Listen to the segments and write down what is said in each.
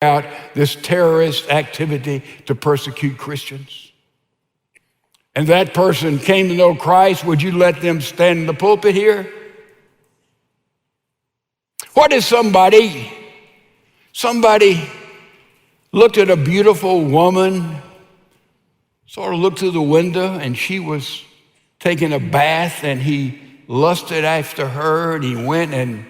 out this terrorist activity to persecute Christians, and that person came to know Christ, would you let them stand in the pulpit here? What if somebody looked at a beautiful woman, sort of looked through the window, and she was taking a bath, and he lusted after her, and he went and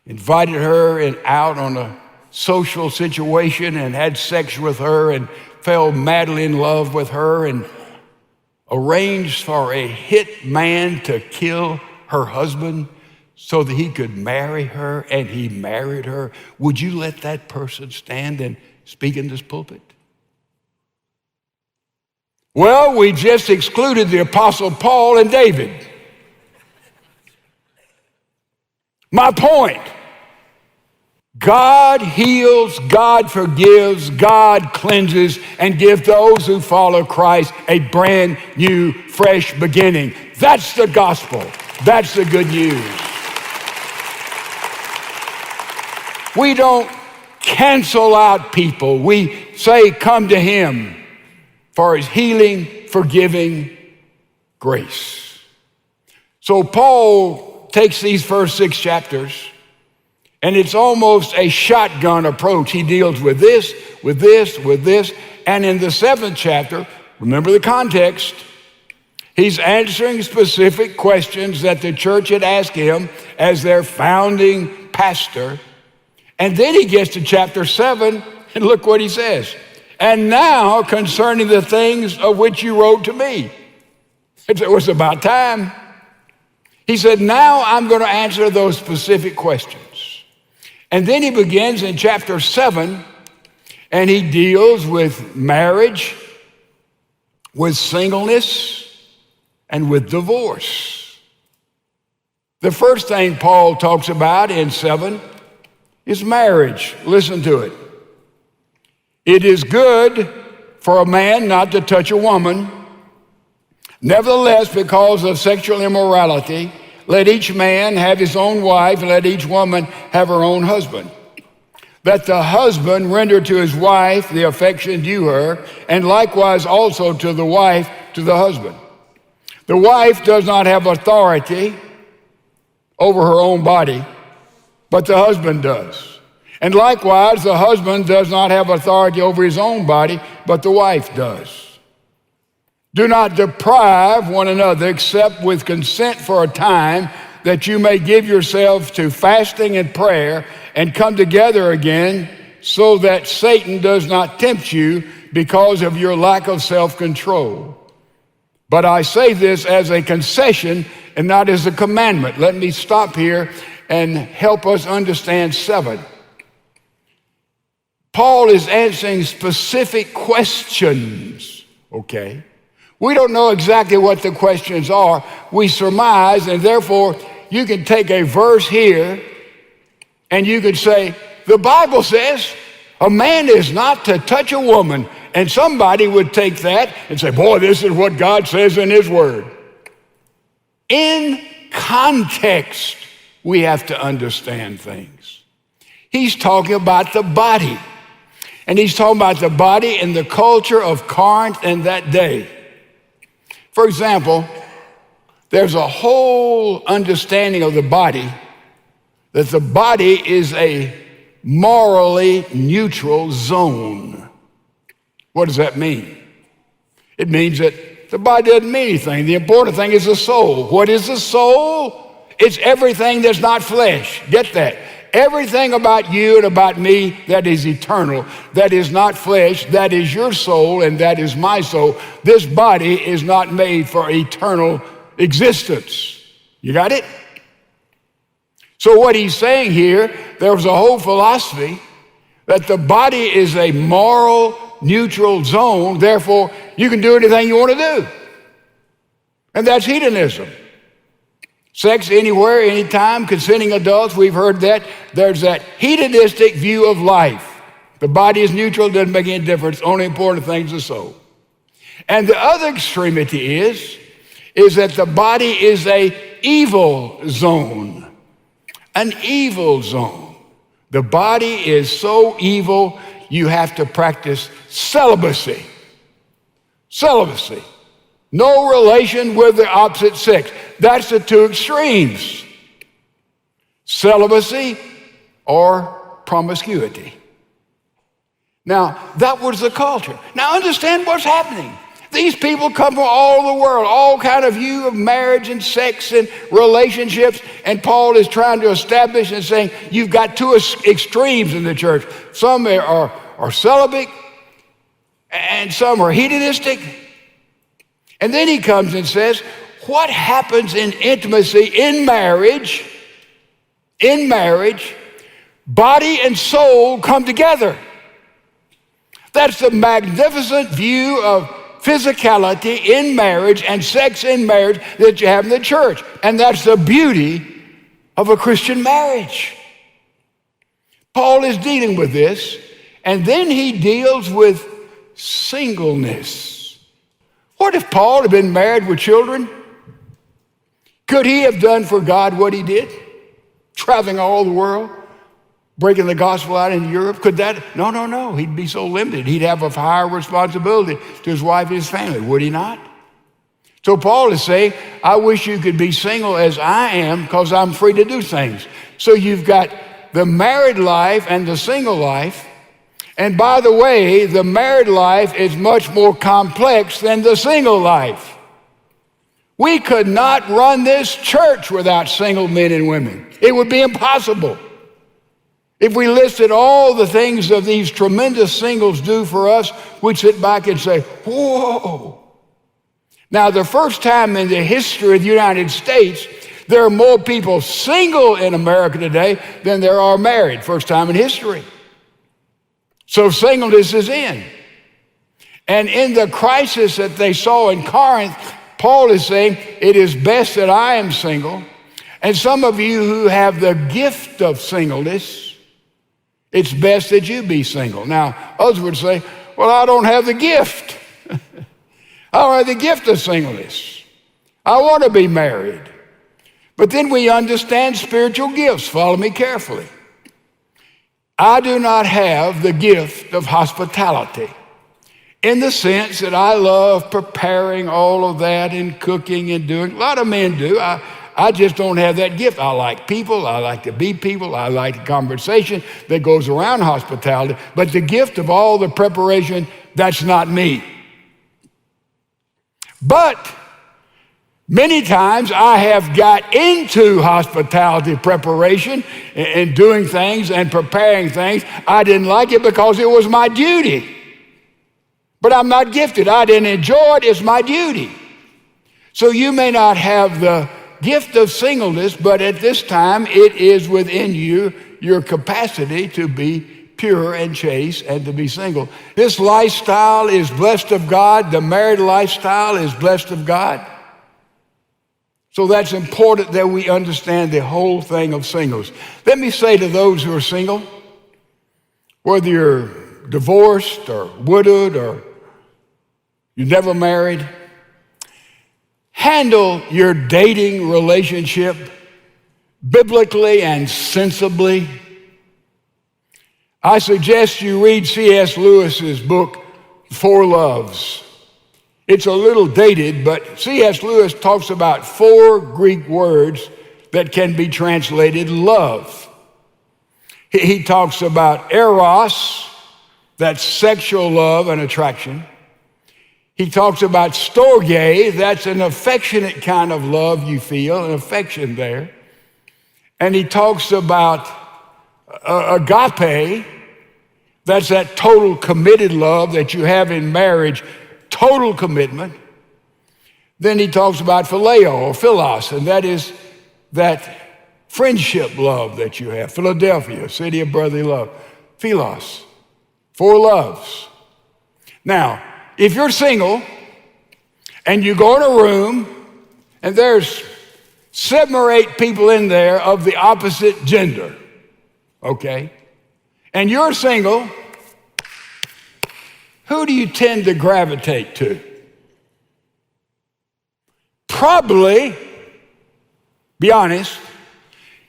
invited her out on a social situation and had sex with her and fell madly in love with her and arranged for a hit man to kill her husband so that he could marry her, and he married her? Would you let that person stand and speak in this pulpit? Well, we just excluded the Apostle Paul and David. My point: God heals, God forgives, God cleanses, and gives those who follow Christ a brand new, fresh beginning. That's the gospel. That's the good news. We don't cancel out people. We say, come to him for his healing, forgiving grace. So Paul takes these first 6 chapters, and it's almost a shotgun approach. He deals with this, with this, with this. And in the 7th chapter, remember the context, he's answering specific questions that the church had asked him as their founding pastor. And then he gets to chapter 7, and look what he says. And now concerning the things of which you wrote to me. It was about time. He said, now I'm going to answer those specific questions. And then he begins in chapter 7, and he deals with marriage, with singleness, and with divorce. The first thing Paul talks about in 7 is marriage. Listen to it. It is good for a man not to touch a woman. Nevertheless, because of sexual immorality, let each man have his own wife, and let each woman have her own husband. Let the husband render to his wife the affection due her, and likewise also to the wife to the husband. The wife does not have authority over her own body, but the husband does. And likewise, the husband does not have authority over his own body, but the wife does. Do not deprive one another except with consent for a time, that you may give yourselves to fasting and prayer and come together again, so that Satan does not tempt you because of your lack of self-control. But I say this as a concession and not as a commandment. Let me stop here and help us understand 7. Paul is answering specific questions, okay? We don't know exactly what the questions are. We surmise, and therefore you can take a verse here and you could say, the Bible says a man is not to touch a woman. And somebody would take that and say, boy, this is what God says in his word. In context, we have to understand things. He's talking about the body. And he's talking about the body in the culture of Corinth in that day. For example, there's a whole understanding of the body that the body is a morally neutral zone. What does that mean? It means that the body doesn't mean anything. The important thing is the soul. What is the soul? It's everything that's not flesh. Get that. Everything about you and about me that is eternal, that is not flesh, that is your soul and that is my soul. This body is not made for eternal existence. You got it? So what he's saying here, there was a whole philosophy that the body is a moral neutral zone, therefore you can do anything you want to do. And that's hedonism. Sex anywhere, anytime, consenting adults, we've heard that. There's that hedonistic view of life. The body is neutral, doesn't make any difference. Only important thing is the soul. And the other extremity is that the body is a evil zone. An evil zone. The body is so evil, you have to practice celibacy. Celibacy. No relation with the opposite sex. That's the two extremes. Celibacy or promiscuity. Now, that was the culture. Now, understand what's happening. These people come from all over the world, all kind of view of marriage and sex and relationships, and Paul is trying to establish and saying, you've got two extremes in the church. Some are celibate, and some are hedonistic. And then he comes and says, what happens in intimacy, in marriage, body and soul come together. That's the magnificent view of physicality in marriage and sex in marriage that you have in the church. And that's the beauty of a Christian marriage. Paul is dealing with this, and then he deals with singleness. What if Paul had been married with children? Could he have done for God what he did? Traveling all the world, breaking the gospel out in Europe? Could that? No. He'd be so limited. He'd have a higher responsibility to his wife and his family, would he not? So Paul is saying, I wish you could be single as I am because I'm free to do things. So you've got the married life and the single life. And by the way, the married life is much more complex than the single life. We could not run this church without single men and women. It would be impossible. If we listed all the things that these tremendous singles do for us, we'd sit back and say, whoa. Now, the first time in the history of the United States, there are more people single in America today than there are married. First time in history. So singleness is in. And in the crisis that they saw in Corinth, Paul is saying, it is best that I am single. And some of you who have the gift of singleness, it's best that you be single. Now, others would say, well, I don't have the gift. I don't have the gift of singleness. I want to be married. But then we understand spiritual gifts. Follow me carefully. I do not have the gift of hospitality in the sense that I love preparing all of that and cooking and doing. A lot of men do. I just don't have that gift. I like people. I like to be people. I like the conversation that goes around hospitality. But the gift of all the preparation, that's not me. But many times I have got into hospitality preparation and doing things and preparing things. I didn't like it because it was my duty. But I'm not gifted. I didn't enjoy it. It's my duty. So you may not have the gift of singleness, but at this time it is within you, your capacity to be pure and chaste and to be single. This lifestyle is blessed of God. The married lifestyle is blessed of God. So that's important that we understand the whole thing of singles. Let me say to those who are single, whether you're divorced or widowed or you're never married, handle your dating relationship biblically and sensibly. I suggest you read C.S. Lewis's book, Four Loves. It's a little dated, but C.S. Lewis talks about 4 Greek words that can be translated love. He talks about eros, that's sexual love and attraction. He talks about storge, that's an affectionate kind of love you feel, an affection there. And he talks about agape, that's that total committed love that you have in marriage, total commitment. Then he talks about phileo or philos, and that is that friendship love that you have. Philadelphia, city of brotherly love. Philos, 4 loves. Now, if you're single and you go in a room and there's 7 or 8 people in there of the opposite gender, okay? And you're single, who do you tend to gravitate to? Probably, be honest,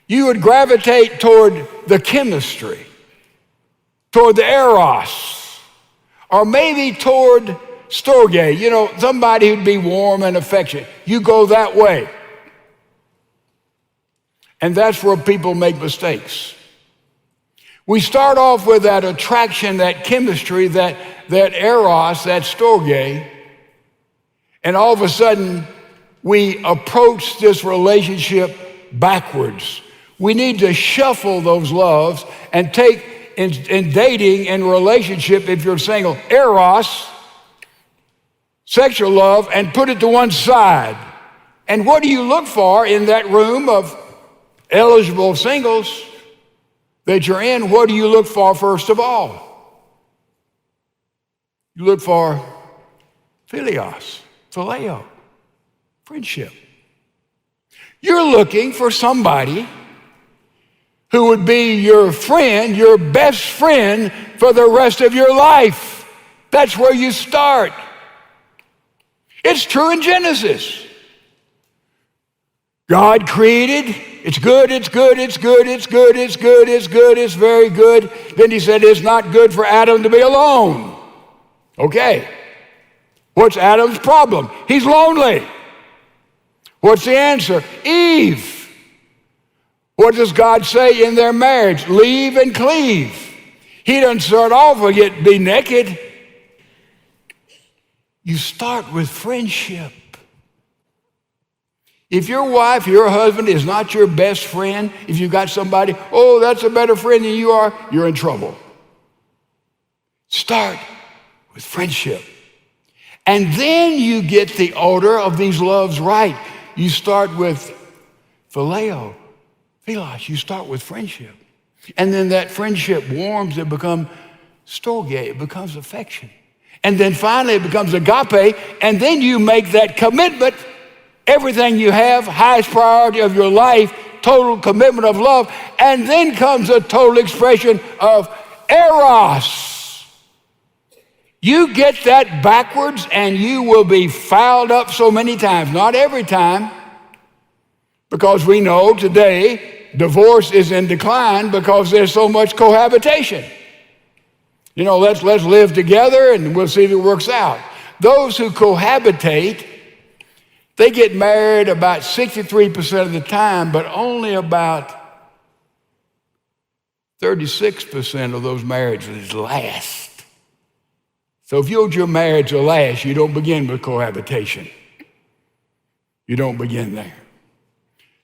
You would gravitate toward the chemistry, toward the eros, or maybe toward storge, somebody who'd be warm and affectionate. You go that way. And that's where people make mistakes. We start off with that attraction, that chemistry, that eros, that storge, and all of a sudden we approach this relationship backwards. We need to shuffle those loves and take in dating and relationship, if you're single, eros, sexual love, and put it to one side. And what do you look for in that room of eligible singles that you're in? What do you look for first of all? You look for phileo, friendship. You're looking for somebody who would be your friend, your best friend for the rest of your life. That's where you start. It's true in Genesis. God created, it's good, it's good, it's good, it's good, it's good, it's good, it's very good. Then he said, it's not good for Adam to be alone. Okay. What's Adam's problem? He's lonely. What's the answer? Eve. What does God say in their marriage? Leave and cleave. He doesn't start off with be naked. You start with friendship. If your wife, your husband is not your best friend, if you've got somebody, that's a better friend than you are, you're in trouble. Start with friendship. And then you get the order of these loves right. You start with phileo, philos. You start with friendship. And then that friendship warms, it becomes storge, it becomes affection. And then finally it becomes agape, and then you make that commitment, everything you have, highest priority of your life, total commitment of love, and then comes a total expression of eros. You get that backwards and you will be fouled up so many times. Not every time, because we know today divorce is in decline because there's so much cohabitation. Let's live together and we'll see if it works out. Those who cohabitate, they get married about 63% of the time, but only about 36% of those marriages last. So if you want your marriage to last, you don't begin with cohabitation. You don't begin there.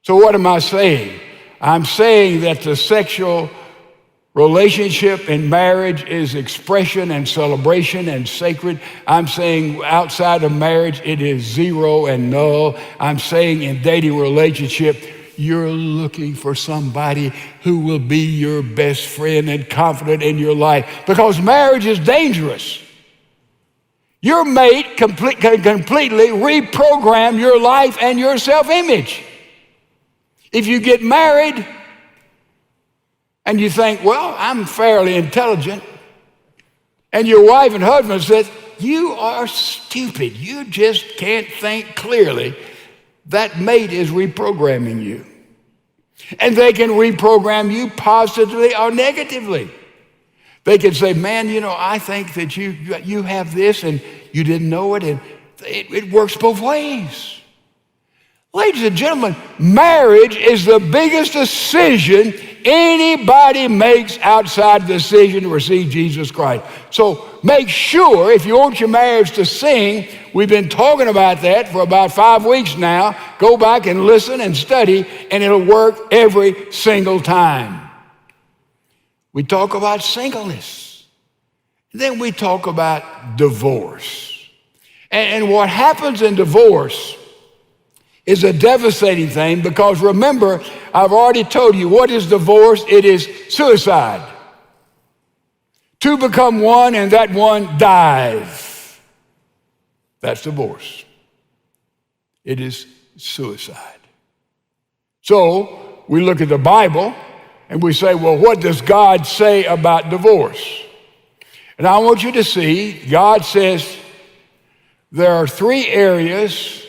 So what am I saying? I'm saying that the sexual relationship in marriage is expression and celebration and sacred. I'm saying outside of marriage, it is zero and null. I'm saying in dating relationship, you're looking for somebody who will be your best friend and confidant in your life, because marriage is dangerous. Your mate can completely reprogram your life and your self-image. If you get married and you think, I'm fairly intelligent, and your wife and husband says, you are stupid, you just can't think clearly, that mate is reprogramming you. And they can reprogram you positively or negatively. They can say, man, I think that you have this and you didn't know it, and it works both ways. Ladies and gentlemen, marriage is the biggest decision anybody makes outside the decision to receive Jesus Christ. So make sure, if you want your marriage to sing, we've been talking about that for about 5 weeks now, go back and listen and study, and it'll work every single time. We talk about singleness. Then we talk about divorce. And what happens in divorce is a devastating thing, because remember, I've already told you, what is divorce? It is suicide. Two become one and that one dies. That's divorce. It is suicide. So we look at the Bible and we say, well, what does God say about divorce? And I want you to see, God says there are three areas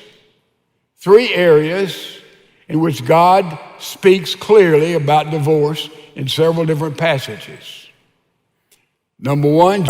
in which God speaks clearly about divorce in several different passages. Number one,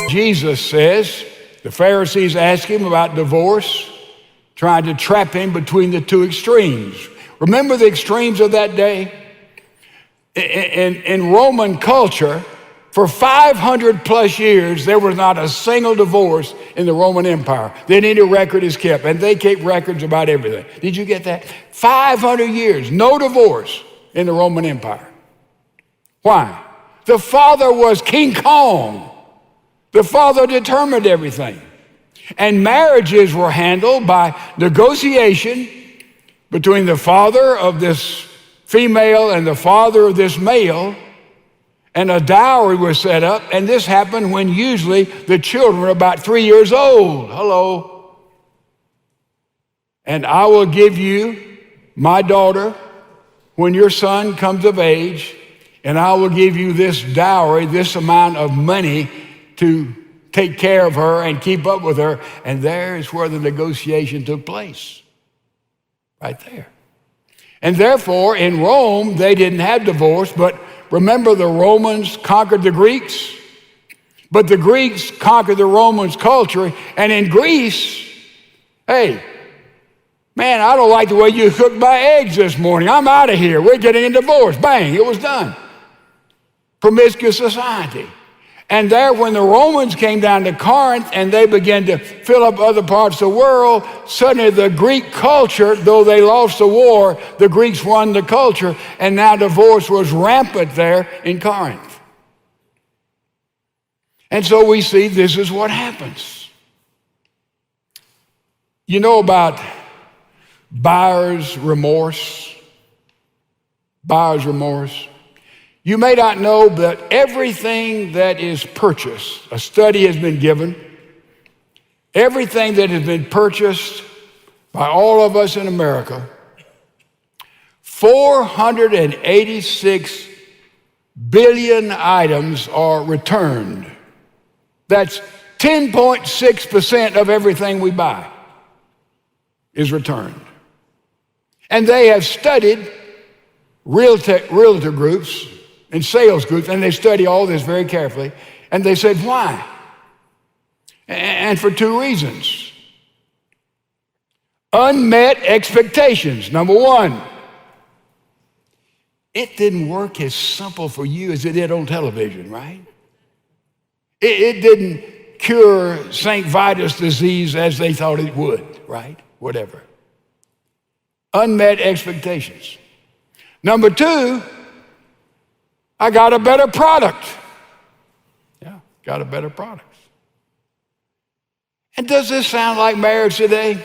Jesus says, the Pharisees ask him about divorce, trying to trap him between the two extremes. Remember the extremes of that day? In Roman culture, for 500 plus years, there was not a single divorce in the Roman Empire. Then any record is kept, and they keep records about everything. Did you get that? 500 years, no divorce in the Roman Empire. Why? The father was King Kong. The father determined everything. And marriages were handled by negotiation between the father of this female and the father of this male, and a dowry was set up, and this happened when usually the children were about 3 years old. Hello. And I will give you my daughter when your son comes of age, and I will give you this dowry, this amount of money to take care of her and keep up with her. And there is where the negotiation took place, right there. And therefore, in Rome, they didn't have divorce, but remember, the Romans conquered the Greeks, but the Greeks conquered the Romans' culture. And in Greece, hey, man, I don't like the way you cooked my eggs this morning. I'm out of here. We're getting a divorce. Bang, it was done. Promiscuous society. And there, when the Romans came down to Corinth and they began to fill up other parts of the world, suddenly the Greek culture, though they lost the war, the Greeks won the culture, and now divorce was rampant there in Corinth. And so we see this is what happens. You know about buyer's remorse? Buyer's remorse. You may not know that everything that is purchased, a study has been given, everything that has been purchased by all of us in America, 486 billion items are returned. That's 10.6% of everything we buy is returned. And they have studied realtor groups and sales groups, and they study all this very carefully, and they said, why? And for two reasons. Unmet expectations. Number one, it didn't work as simple for you as it did on television, right? It didn't cure St. Vitus disease as they thought it would, right? Whatever. Unmet expectations. Number two, I got a better product. Yeah, got a better product. And does this sound like marriage today?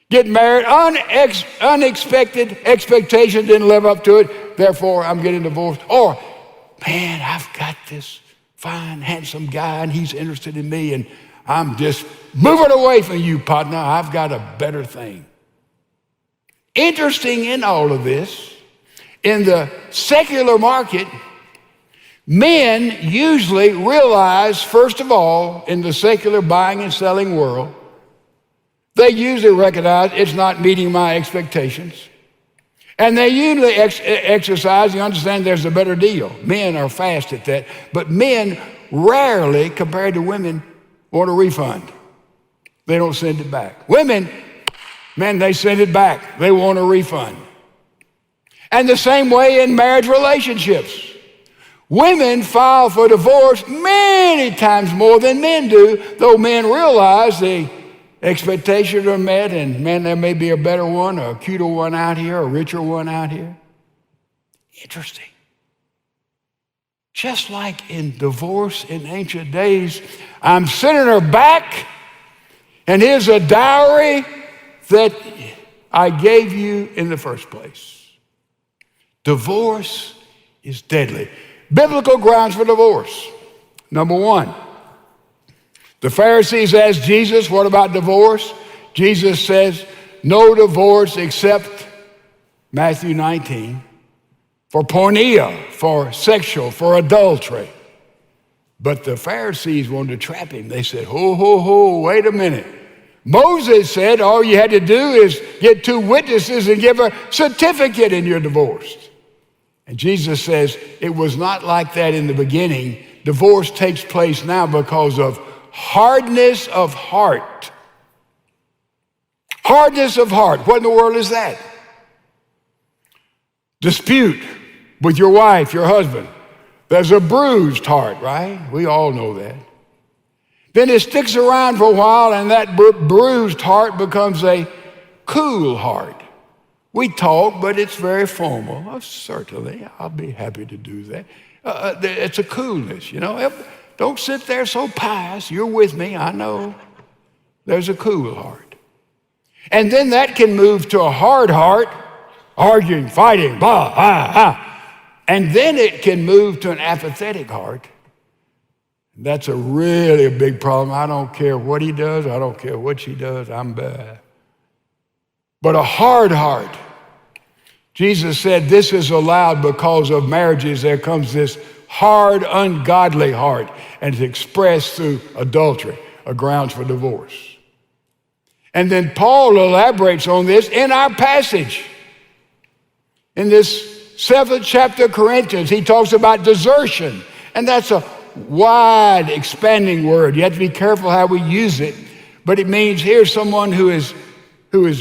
Get married, unexpected expectation, didn't live up to it, therefore I'm getting divorced. Or, man, I've got this fine, handsome guy, and he's interested in me, and I'm just moving away from you, partner. I've got a better thing. Interesting in all of this, in the secular market, men usually realize, first of all, in the secular buying and selling world, they usually recognize it's not meeting my expectations. And they usually exercise and understand there's a better deal. Men are fast at that, but men rarely, compared to women, want a refund. They don't send it back. Women, Man, they send it back. They want a refund. And the same way in marriage relationships. Women file for divorce many times more than men do, though men realize the expectations are met, and man, there may be a better one, or a cuter one out here, a richer one out here. Interesting. Just like in divorce in ancient days, I'm sending her back, and here's a dowry that I gave you in the first place. Divorce is deadly. Biblical grounds for divorce. Number one, the Pharisees asked Jesus, what about divorce? Jesus says, no divorce except Matthew 19, for porneia, for sexual, for adultery. But the Pharisees wanted to trap him. They said, ho, wait a minute. Moses said all you had to do is get 2 witnesses and give a certificate and you're divorced. And Jesus says it was not like that in the beginning. Divorce takes place now because of hardness of heart. Hardness of heart. What in the world is that? Dispute with your wife, your husband. There's a bruised heart, right? We all know that. Then it sticks around for a while, and that bruised heart becomes a cool heart. We talk, but it's very formal. Oh, certainly, I'll be happy to do that. It's a coolness, you know. Don't sit there so pious. You're with me, I know. There's a cool heart. And then that can move to a hard heart, arguing, fighting, blah, ha, ha. And then it can move to an apathetic heart. That's a really big problem. I don't care what he does. I don't care what she does. I'm bad. But a hard heart. Jesus said this is allowed because of marriages. There comes this hard, ungodly heart, and it's expressed through adultery, a grounds for divorce. And then Paul elaborates on this in our passage. In this 7th chapter of Corinthians, he talks about desertion, and that's a wide, expanding word. You have to be careful how we use it, but it means here's someone who is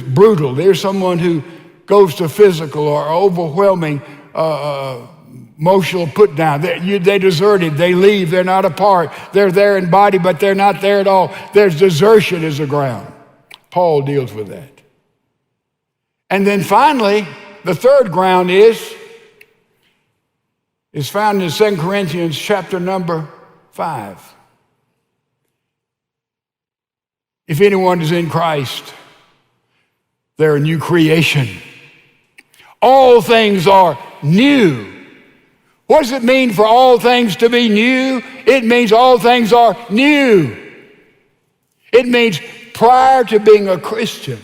brutal. There's someone who goes to physical or overwhelming emotional put down. They deserted, they leave, they're not a part. They're there in body, but they're not there at all. There's desertion as a ground. Paul deals with that. And then finally, the third ground is found in 2 Corinthians chapter number 5. If anyone is in Christ, they're a new creation. All things are new. What does it mean for all things to be new? It means all things are new. It means prior to being a Christian,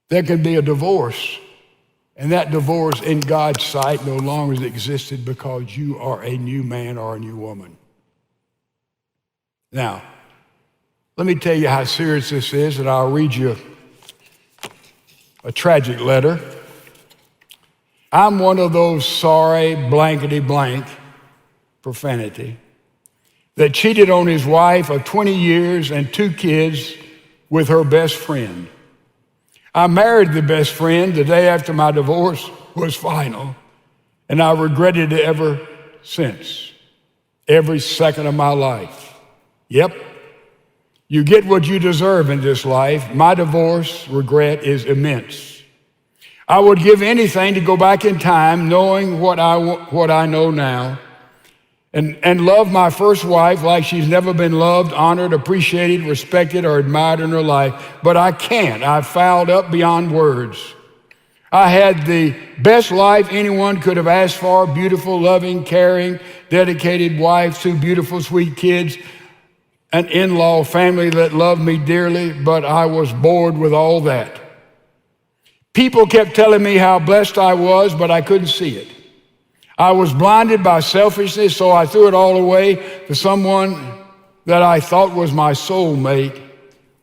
there can be a divorce. And that divorce in God's sight no longer existed because you are a new man or a new woman. Now, let me tell you how serious this is, and I'll read you a tragic letter. I'm one of those sorry, blankety blank, profanity, that cheated on his wife of 20 years and 2 kids with her best friend. I married the best friend the day after my divorce was final, and I regretted it ever since, every second of my life. Yep, you get what you deserve in this life. My divorce regret is immense. I would give anything to go back in time, knowing what I know now, and love my first wife like she's never been loved, honored, appreciated, respected, or admired in her life. But I can't. I've fouled up beyond words. I had the best life anyone could have asked for: beautiful, loving, caring, dedicated wife, 2 beautiful, sweet kids, an in-law family that loved me dearly, but I was bored with all that. People kept telling me how blessed I was, but I couldn't see it. I was blinded by selfishness, so I threw it all away for someone that I thought was my soulmate.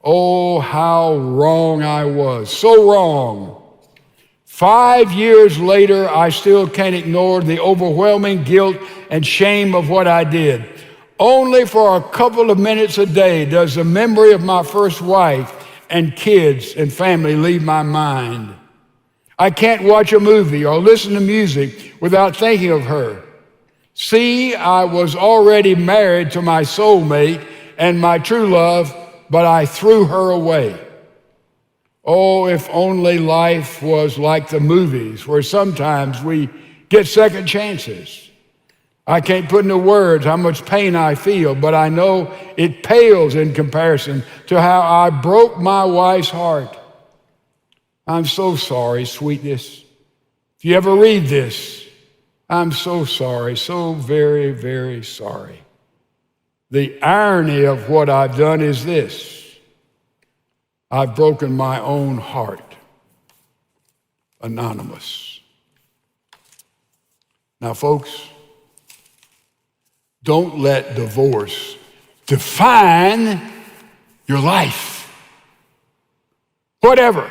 Oh, how wrong I was. So wrong. 5 years later, I still can't ignore the overwhelming guilt and shame of what I did. Only for a couple of minutes a day does the memory of my first wife and kids and family leave my mind. I can't watch a movie or listen to music without thinking of her. See, I was already married to my soulmate and my true love, but I threw her away. Oh, if only life was like the movies, where sometimes we get second chances. I can't put into words how much pain I feel, but I know it pales in comparison to how I broke my wife's heart. I'm so sorry, sweetness. If you ever read this, I'm so sorry, so very, very sorry. The irony of what I've done is this: I've broken my own heart. Anonymous. Now, folks, don't let divorce define your life. Whatever.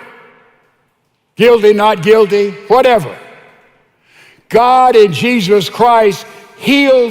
Guilty, not guilty, whatever. God in Jesus Christ heals